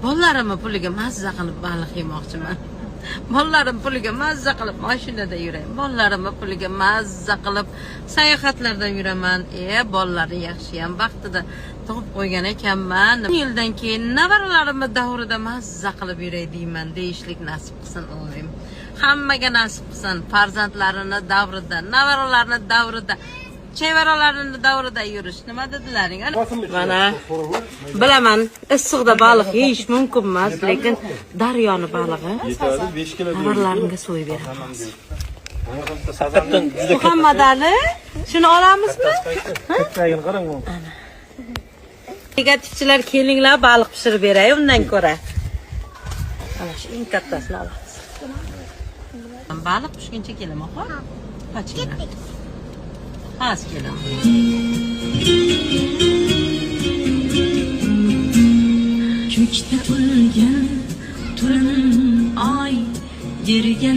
Bolalarimni puliga mazza qilib baliq yemoqchiman. Bolalarim puliga mazza qilib mashinada yurayman. Bolalarimni puliga mazza qilib sayohatlarda yuraman. Bolalarni yaxshi ham vaqtida tug'ib qo'ygan ekanman. Yildan keyin nevaralarimni davrida mazza qilib yuray deyman. Deyishlik nasib qilsin Allohim. Hammaga nasib qilsin. Farzandlarini davrida, nevaralarini davrida, chevaralarini davrida yurish. Nima dedilaring? Mana bilaman, issiqda baliq yeyish mumkin emas, lekin daryoni balig'i nevaralarimga so'yib beramiz. Muhammad Ali, shuni olamizmi? qarang. Negativchilar kelinglar, baliq pishirib beray undan ko'ra. Mana shu eng kattasini olamiz. Baliq pishguncha kelaman, xo'p? Qachina. Az kelaman. Ko'kda o'lgan turin oy yerga